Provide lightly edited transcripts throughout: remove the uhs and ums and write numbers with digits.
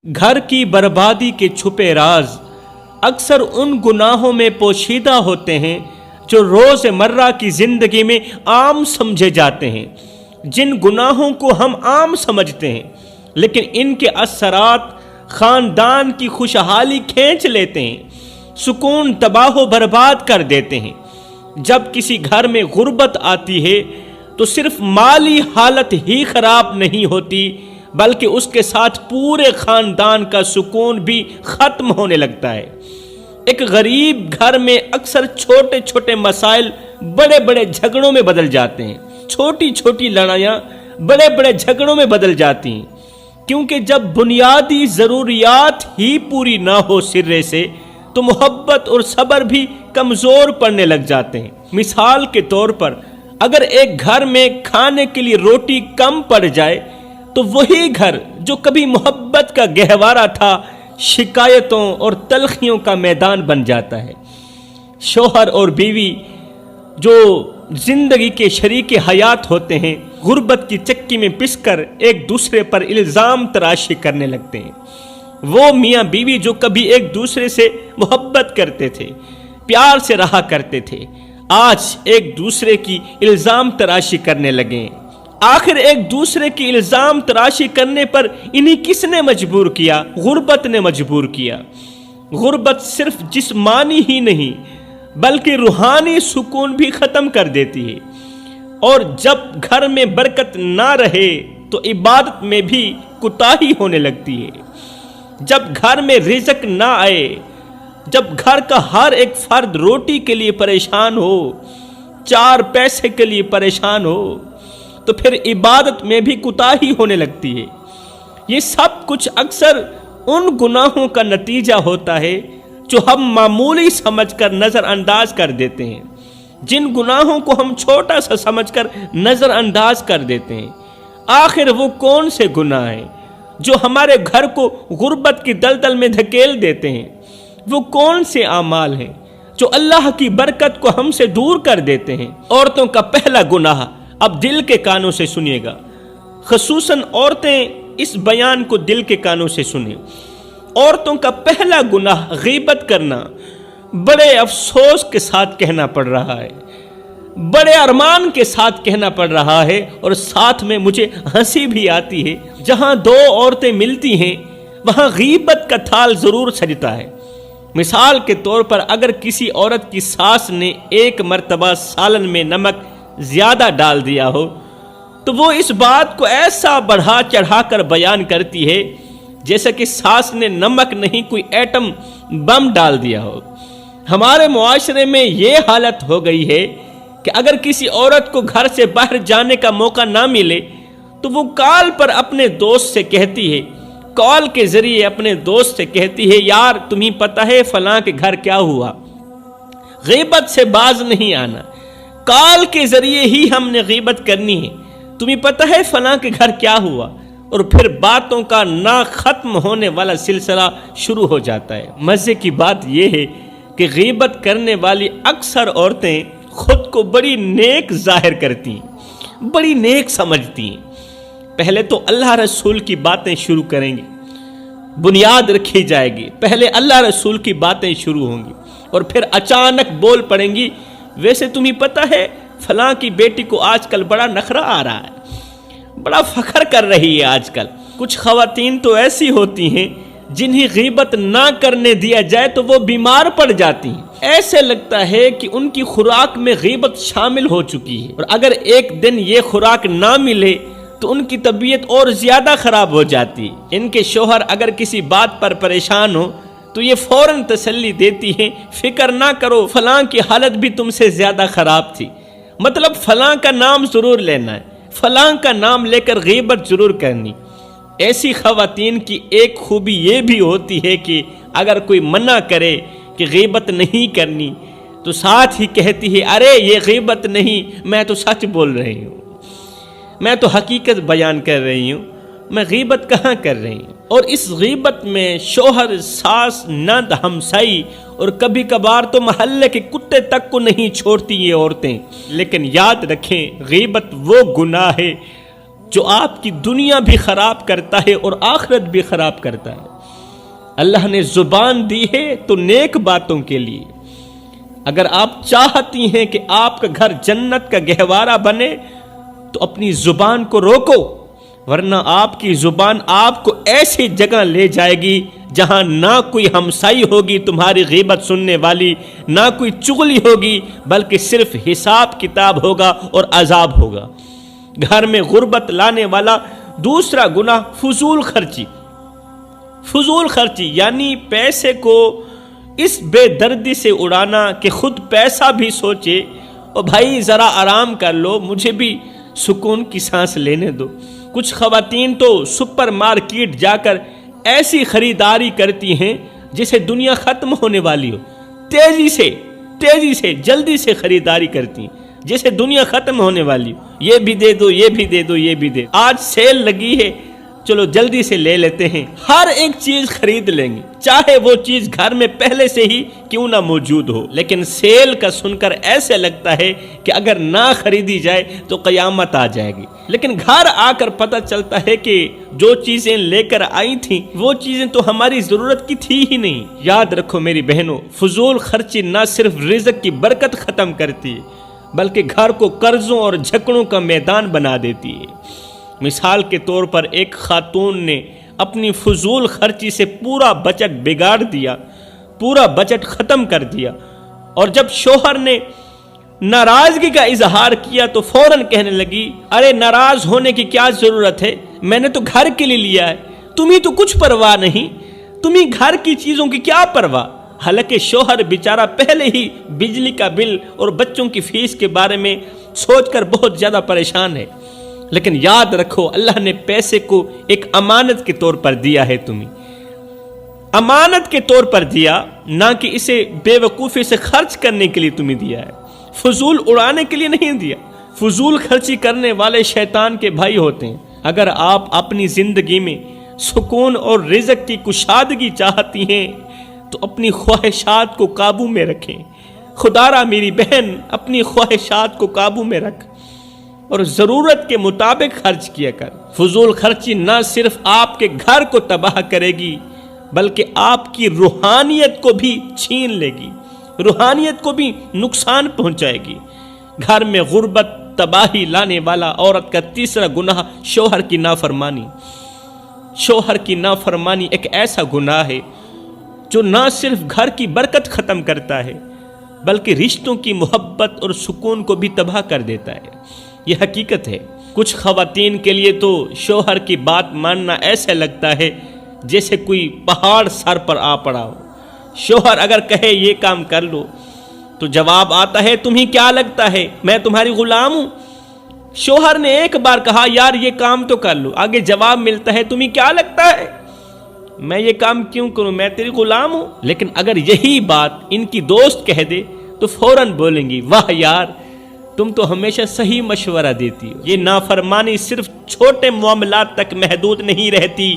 گھر کی بربادی کے چھپے راز اکثر ان گناہوں میں پوشیدہ ہوتے ہیں جو روز مرہ کی زندگی میں عام سمجھے جاتے ہیں۔ جن گناہوں کو ہم عام سمجھتے ہیں لیکن ان کے اثرات خاندان کی خوشحالی کھینچ لیتے ہیں، سکون تباہ و برباد کر دیتے ہیں۔ جب کسی گھر میں غربت آتی ہے تو صرف مالی حالت ہی خراب نہیں ہوتی بلکہ اس کے ساتھ پورے خاندان کا سکون بھی ختم ہونے لگتا ہے۔ ایک غریب گھر میں اکثر چھوٹے چھوٹے مسائل بڑے بڑے جھگڑوں میں بدل جاتے ہیں، چھوٹی چھوٹی لڑائیاں بڑے بڑے جھگڑوں میں بدل جاتی ہیں، کیونکہ جب بنیادی ضروریات ہی پوری نہ ہو سرے سے تو محبت اور صبر بھی کمزور پڑنے لگ جاتے ہیں۔ مثال کے طور پر اگر ایک گھر میں کھانے کے لیے روٹی کم پڑ جائے تو وہی گھر جو کبھی محبت کا گہوارہ تھا شکایتوں اور تلخیوں کا میدان بن جاتا ہے۔ شوہر اور بیوی جو زندگی کے شریک حیات ہوتے ہیں غربت کی چکی میں پس کر ایک دوسرے پر الزام تراشی کرنے لگتے ہیں۔ وہ میاں بیوی جو کبھی ایک دوسرے سے محبت کرتے تھے، پیار سے رہا کرتے تھے، آج ایک دوسرے کی الزام تراشی کرنے لگے۔ آخر ایک دوسرے کی الزام تراشی کرنے پر انہیں کس نے مجبور کیا؟ غربت نے مجبور کیا۔ غربت صرف جسمانی ہی نہیں بلکہ روحانی سکون بھی ختم کر دیتی ہے، اور جب گھر میں برکت نہ رہے تو عبادت میں بھی کوتاہی ہونے لگتی ہے۔ جب گھر میں رزق نہ آئے، جب گھر کا ہر ایک فرد روٹی کے لیے پریشان ہو، چار پیسے کے لیے پریشان ہو، تو پھر عبادت میں بھی کوتاہی ہونے لگتی ہے۔ یہ سب کچھ اکثر ان گناہوں کا نتیجہ ہوتا ہے جو ہم معمولی سمجھ کر نظر انداز کر دیتے ہیں، جن گناہوں کو ہم چھوٹا سا سمجھ کر نظر انداز کر دیتے ہیں۔ آخر وہ کون سے گناہ ہیں جو ہمارے گھر کو غربت کی دلدل میں دھکیل دیتے ہیں؟ وہ کون سے اعمال ہیں جو اللہ کی برکت کو ہم سے دور کر دیتے ہیں؟ عورتوں کا پہلا گناہ، اب دل کے کانوں سے سنیے گا، خصوصاً عورتیں اس بیان کو دل کے کانوں سے سنیں۔ عورتوں کا پہلا گناہ غیبت کرنا، بڑے افسوس کے ساتھ کہنا پڑ رہا ہے، بڑے ارمان کے ساتھ کہنا پڑ رہا ہے، اور ساتھ میں مجھے ہنسی بھی آتی ہے۔ جہاں دو عورتیں ملتی ہیں وہاں غیبت کا تھال ضرور سجتا ہے۔ مثال کے طور پر اگر کسی عورت کی ساس نے ایک مرتبہ سالن میں نمک زیادہ ڈال دیا ہو تو وہ اس بات کو ایسا بڑھا چڑھا کر بیان کرتی ہے جیسا کہ ساس نے نمک نہیں کوئی ایٹم بم ڈال دیا ہو۔ ہمارے معاشرے میں یہ حالت ہو گئی ہے کہ اگر کسی عورت کو گھر سے باہر جانے کا موقع نہ ملے تو وہ کال پر اپنے دوست سے کہتی ہے، کال کے ذریعے اپنے دوست سے کہتی ہے، یار تمہیں پتہ ہے فلاں کے گھر کیا ہوا۔ غیبت سے باز نہیں آنا، کال کے ذریعے ہی ہم نے غیبت کرنی ہے، تمہیں پتہ ہے فلاں کے گھر کیا ہوا، اور پھر باتوں کا نہ ختم ہونے والا سلسلہ شروع ہو جاتا ہے۔ مزے کی بات یہ ہے کہ غیبت کرنے والی اکثر عورتیں خود کو بڑی نیک ظاہر کرتی ہیں، بڑی نیک سمجھتی ہیں۔ پہلے تو اللہ رسول کی باتیں شروع کریں گی، بنیاد رکھی جائے گی، پہلے اللہ رسول کی باتیں شروع ہوں گی، اور پھر اچانک بول پڑیں گی، ویسے تمہیں پتہ ہے فلاں کی بیٹی کو آج کل بڑا نخرہ آ رہا ہے، بڑا فخر کر رہی ہے آج کل۔ کچھ خواتین تو ایسی ہوتی ہیں جنہیں غیبت نہ کرنے دیا جائے تو وہ بیمار پڑ جاتی ہیں، ایسے لگتا ہے کہ ان کی خوراک میں غیبت شامل ہو چکی ہے، اور اگر ایک دن یہ خوراک نہ ملے تو ان کی طبیعت اور زیادہ خراب ہو جاتی ہے۔ ان کے شوہر اگر کسی بات پر پریشان ہو تو یہ فوراً تسلی دیتی ہیں، فکر نہ کرو فلاں کی حالت بھی تم سے زیادہ خراب تھی، مطلب فلاں کا نام ضرور لینا ہے، فلاں کا نام لے کر غیبت ضرور کرنی۔ ایسی خواتین کی ایک خوبی یہ بھی ہوتی ہے کہ اگر کوئی منع کرے کہ غیبت نہیں کرنی تو ساتھ ہی کہتی ہے، ارے یہ غیبت نہیں، میں تو سچ بول رہی ہوں، میں تو حقیقت بیان کر رہی ہوں، میں غیبت کہاں کر رہی ہوں۔ اور اس غیبت میں شوہر، ساس، نند، ہمسائی اور کبھی کبھار تو محلے کے کتے تک کو نہیں چھوڑتی یہ عورتیں۔ لیکن یاد رکھیں غیبت وہ گناہ ہے جو آپ کی دنیا بھی خراب کرتا ہے اور آخرت بھی خراب کرتا ہے۔ اللہ نے زبان دی ہے تو نیک باتوں کے لیے۔ اگر آپ چاہتی ہیں کہ آپ کا گھر جنت کا گہوارہ بنے تو اپنی زبان کو روکو، ورنہ آپ کی زبان آپ کو ایسی جگہ لے جائے گی جہاں نہ کوئی ہمسائی ہوگی تمہاری غیبت سننے والی، نہ کوئی چغلی ہوگی، بلکہ صرف حساب کتاب ہوگا اور عذاب ہوگا۔ گھر میں غربت لانے والا دوسرا گناہ فضول خرچی۔ فضول خرچی یعنی پیسے کو اس بے دردی سے اڑانا کہ خود پیسہ بھی سوچے اور بھائی ذرا آرام کر لو، مجھے بھی سکون کی سانس لینے دو۔ کچھ خواتین تو سپر مارکیٹ جا کر ایسی خریداری کرتی ہیں جسے دنیا ختم ہونے والی ہو، تیزی سے جلدی سے خریداری کرتی ہیں جیسے دنیا ختم ہونے والی ہو، یہ بھی دے دو، یہ بھی دے دو، یہ بھی دے دو، آج سیل لگی ہے چلو جلدی سے لے لیتے ہیں، ہر ایک چیز خرید لیں گے چاہے وہ چیز گھر میں پہلے سے ہی کیوں نہ موجود ہو۔ لیکن سیل کا سن کر ایسے لگتا ہے کہ اگر نہ خریدی جائے تو قیامت آ جائے گی، لیکن گھر آ کر پتہ چلتا ہے کہ جو چیزیں لے کر آئی تھیں وہ چیزیں تو ہماری ضرورت کی تھی ہی نہیں۔ یاد رکھو میری بہنوں، فضول خرچی نہ صرف رزق کی برکت ختم کرتی ہے بلکہ گھر کو قرضوں اور جھگڑوں کا میدان بنا دیتی ہے۔ مثال کے طور پر ایک خاتون نے اپنی فضول خرچی سے پورا بجٹ بگاڑ دیا، پورا بجٹ ختم کر دیا، اور جب شوہر نے ناراضگی کا اظہار کیا تو فوراً کہنے لگی، ارے ناراض ہونے کی کیا ضرورت ہے، میں نے تو گھر کے لیے لیا ہے، تمہیں تو کچھ پرواہ نہیں، تمہیں گھر کی چیزوں کی کیا پرواہ۔ حالانکہ شوہر بیچارہ پہلے ہی بجلی کا بل اور بچوں کی فیس کے بارے میں سوچ کر بہت زیادہ پریشان ہے۔ لیکن یاد رکھو اللہ نے پیسے کو ایک امانت کے طور پر دیا ہے، تمہیں امانت کے طور پر دیا، نہ کہ اسے بے وقوفی سے خرچ کرنے کے لیے تمہیں دیا ہے، فضول اڑانے کے لیے نہیں دیا۔ فضول خرچی کرنے والے شیطان کے بھائی ہوتے ہیں۔ اگر آپ اپنی زندگی میں سکون اور رزق کی کشادگی چاہتی ہیں تو اپنی خواہشات کو قابو میں رکھیں۔ خدا را میری بہن اپنی خواہشات کو قابو میں رکھ اور ضرورت کے مطابق خرچ کیا کر۔ فضول خرچی نہ صرف آپ کے گھر کو تباہ کرے گی بلکہ آپ کی روحانیت کو بھی چھین لے گی، روحانیت کو بھی نقصان پہنچائے گی۔ گھر میں غربت تباہی لانے والا عورت کا تیسرا گناہ شوہر کی نافرمانی۔ شوہر کی نافرمانی ایک ایسا گناہ ہے جو نہ صرف گھر کی برکت ختم کرتا ہے بلکہ رشتوں کی محبت اور سکون کو بھی تباہ کر دیتا ہے۔ یہ حقیقت ہے۔ کچھ خواتین کے لیے تو شوہر کی بات ماننا ایسا لگتا ہے جیسے کوئی پہاڑ سر پر آ پڑا ہو۔ شوہر اگر کہے یہ کام کر لو تو جواب آتا ہے تمہیں کیا لگتا ہے میں تمہاری غلام ہوں؟ شوہر نے ایک بار کہا یار یہ کام تو کر لو، آگے جواب ملتا ہے تمہیں کیا لگتا ہے میں یہ کام کیوں کروں، میں تیری غلام ہوں۔ لیکن اگر یہی بات ان کی دوست کہہ دے تو فوراً بولیں گی واہ یار تم تو ہمیشہ صحیح مشورہ دیتی ہو۔ یہ نافرمانی صرف چھوٹے معاملات تک محدود نہیں رہتی،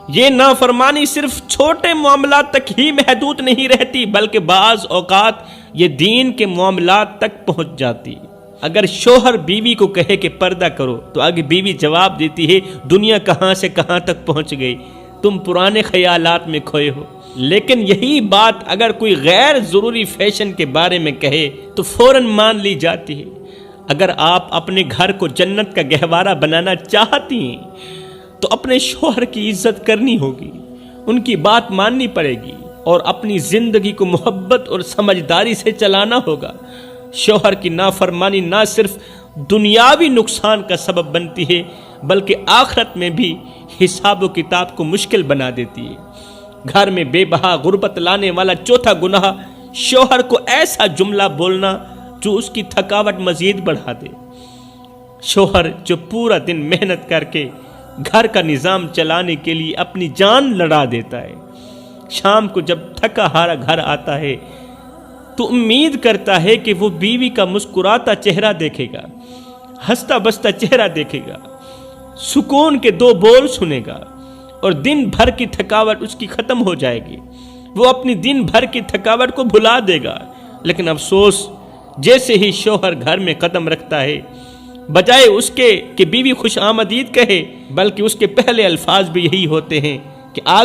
یہ نافرمانی صرف چھوٹے معاملات تک ہی محدود نہیں رہتی بلکہ بعض اوقات یہ دین کے معاملات تک پہنچ جاتی۔ اگر شوہر بیوی کو کہے کہ پردہ کرو تو آگے بیوی جواب دیتی ہے دنیا کہاں سے کہاں تک پہنچ گئی، تم پرانے خیالات میں کھوئے ہو۔ لیکن یہی بات اگر کوئی غیر ضروری فیشن کے بارے میں کہے تو فوراً مان لی جاتی ہے۔ اگر آپ اپنے گھر کو جنت کا گہوارہ بنانا چاہتی ہیں تو اپنے شوہر کی عزت کرنی ہوگی، ان کی بات ماننی پڑے گی اور اپنی زندگی کو محبت اور سمجھداری سے چلانا ہوگا۔ شوہر کی نافرمانی نہ صرف دنیاوی نقصان کا سبب بنتی ہے بلکہ آخرت میں بھی حساب و کتاب کو مشکل بنا دیتی ہے۔ گھر میں بے بہا غربت لانے والا چوتھا گناہ شوہر کو ایسا جملہ بولنا جو اس کی تھکاوٹ مزید بڑھا دے۔ شوہر جو پورا دن محنت کر کے گھر کا نظام چلانے کے لیے اپنی جان لڑا دیتا ہے، شام کو جب تھکا ہارا گھر آتا ہے تو امید کرتا ہے کہ وہ بیوی کا مسکراتا چہرہ دیکھے گا، ہنستا بستا چہرہ دیکھے گا، سکون کے دو بول سنے گا اور دن بھر کی تھکاوٹ اس کی ختم ہو جائے گی، وہ اپنی دن بھر کی تھکاوٹ کو بھلا دے گا۔ لیکن افسوس جیسے ہی شوہر گھر میں قدم رکھتا ہے بجائے اس کے کہ بیوی خوش آمدید کہے بلکہ اس کے پہلے الفاظ بھی یہی ہوتے ہیں کہ آ